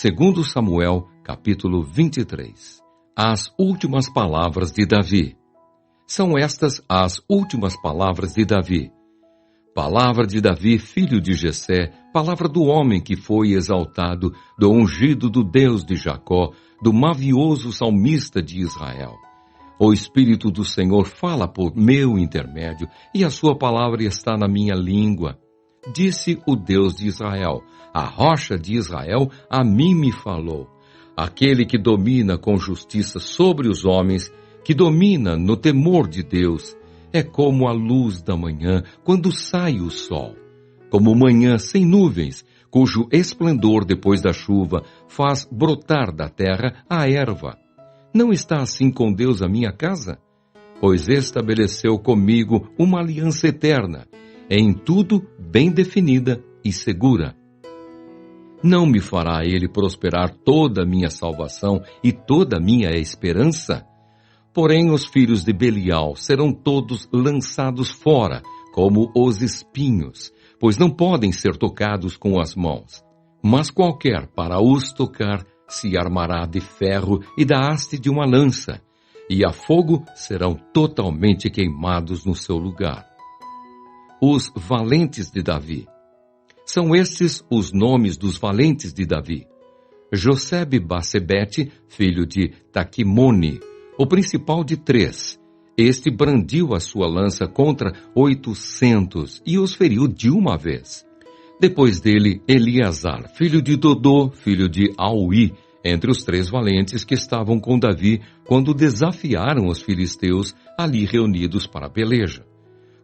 Segundo Samuel, capítulo 23. As últimas palavras de Davi. São estas as últimas palavras de Davi. Palavra de Davi, filho de Jessé, palavra do homem que foi exaltado, do ungido do Deus de Jacó, do mavioso salmista de Israel. O Espírito do Senhor fala por meu intermédio, e a sua palavra está na minha língua. Disse o Deus de Israel, a rocha de Israel a mim me falou. Aquele que domina com justiça sobre os homens, que domina no temor de Deus, é como a luz da manhã quando sai o sol, como manhã sem nuvens, cujo esplendor depois da chuva faz brotar da terra a erva. Não está assim com Deus a minha casa? Pois estabeleceu comigo uma aliança eterna, em tudo bem definida e segura. Não me fará ele prosperar toda a minha salvação e toda a minha esperança? Porém, os filhos de Belial serão todos lançados fora, como os espinhos, pois não podem ser tocados com as mãos. Mas qualquer para os tocar se armará de ferro e da haste de uma lança, e a fogo serão totalmente queimados no seu lugar. Os valentes de Davi. São estes os nomes dos valentes de Davi. Josebe-Basebete, filho de Taquimone, o principal de 3. Este brandiu a sua lança contra 800 e os feriu de uma vez. Depois dele, Eleazar, filho de Dodô, filho de Aui, entre os 3 valentes que estavam com Davi quando desafiaram os filisteus ali reunidos para a peleja.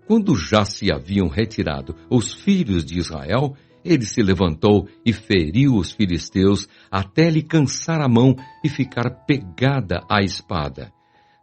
Quando já se haviam retirado os filhos de Israel, ele se levantou e feriu os filisteus até lhe cansar a mão e ficar pegada a espada.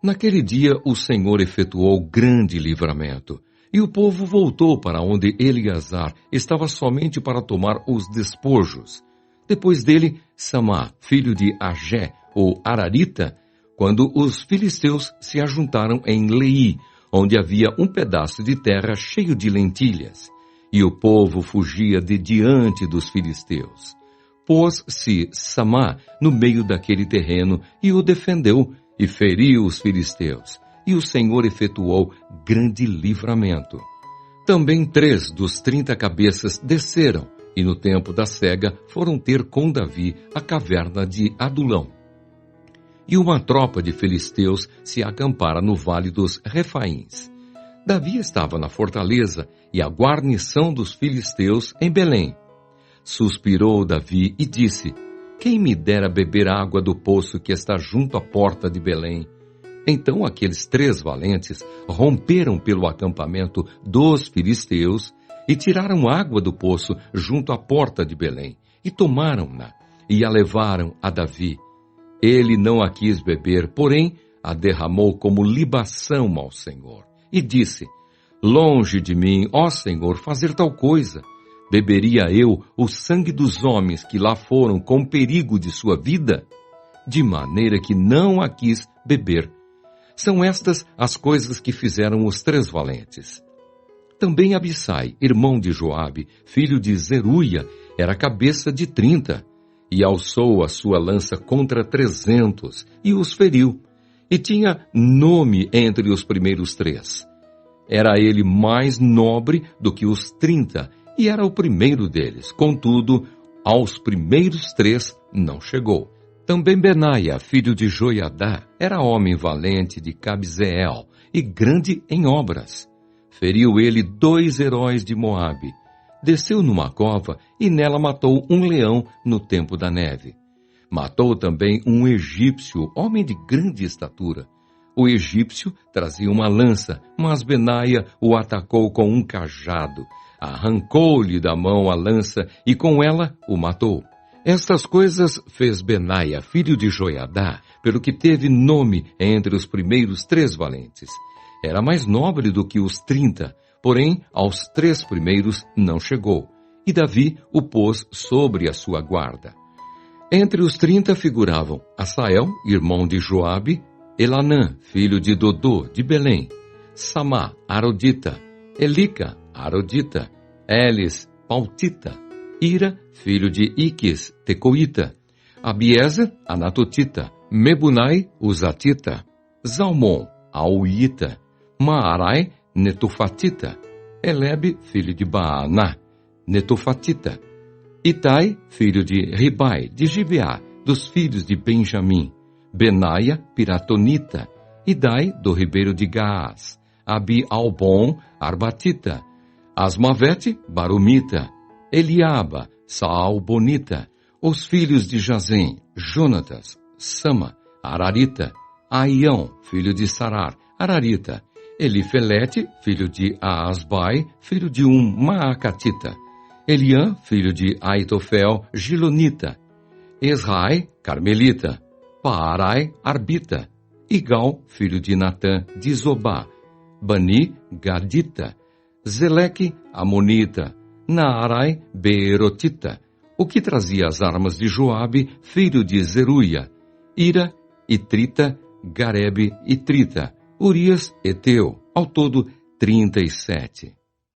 Naquele dia o Senhor efetuou grande livramento, e o povo voltou para onde Eleazar estava somente para tomar os despojos. Depois dele, Samá, filho de Agé, ou Ararita, quando os filisteus se ajuntaram em Leí, onde havia um pedaço de terra cheio de lentilhas, e o povo fugia de diante dos filisteus. Pôs-se Samá no meio daquele terreno e o defendeu, e feriu os filisteus, e o Senhor efetuou grande livramento. Também 3 dos 30 cabeças desceram, e no tempo da cega foram ter com Davi a caverna de Adulão. E uma tropa de filisteus se acampara no vale dos Refaíns. Davi estava na fortaleza e a guarnição dos filisteus em Belém. Suspirou Davi e disse, quem me dera beber água do poço que está junto à porta de Belém? Então aqueles 3 valentes romperam pelo acampamento dos filisteus e tiraram água do poço junto à porta de Belém, e tomaram-na, e a levaram a Davi. Ele não a quis beber, porém a derramou como libação ao Senhor. E disse, longe de mim, ó Senhor, fazer tal coisa. Beberia eu o sangue dos homens que lá foram com perigo de sua vida? De maneira que não a quis beber. São estas as coisas que fizeram os 3 valentes. Também Abissai, irmão de Joabe, filho de Zeruia, era cabeça de 30, e alçou a sua lança contra 300, e os feriu, e tinha nome entre os primeiros 3. Era ele mais nobre do que os 30, e era o primeiro deles, contudo, aos primeiros 3 não chegou. Também Benaia, filho de Joiadá, era homem valente de Cabzeel, e grande em obras. Feriu ele 2 heróis de Moabe. Desceu numa cova e nela matou um leão no tempo da neve. Matou também um egípcio, homem de grande estatura. O egípcio trazia uma lança, mas Benaia o atacou com um cajado. Arrancou-lhe da mão a lança e com ela o matou. Estas coisas fez Benaia, filho de Joiadá, pelo que teve nome entre os primeiros 3 valentes. Era mais nobre do que os 30, porém aos 3 primeiros não chegou. E Davi o pôs sobre a sua guarda. Entre os 30 figuravam Asael, irmão de Joabe, Elanã, filho de Dodô, de Belém, Samá, Arodita, Elica, Arodita, Elis, Pautita, Ira, filho de Iques, Tecoíta, Abiezer, Anatotita, Mebunai, Uzatita, Zalmon, Auita, Maarai, Netofatita, Elebe, filho de Baaná, Netofatita, Itai, filho de Ribai, de Gibeá, dos filhos de Benjamim, Benaia, Piratonita, Idai, do ribeiro de Gaás, Abi-Albon, Arbatita, Asmavete, Barumita, Eliaba, Saalbonita, os filhos de Jazem, Jonatas, Sama, Ararita, Aião, filho de Sarar, Ararita, Elifelete, filho de Aasbai, filho de Maacatita, Eliã, filho de Aitofel, Gilonita, Esrai, Carmelita, Paarai, Arbita, Igal, filho de Natã, de Zobá, Bani, Gadita, Zeleque, Amonita, Naarai, Beerotita, o que trazia as armas de Joabe, filho de Zeruia, Ira, Itrita, Garebe, Itrita, Urias, Eteu, ao todo 37.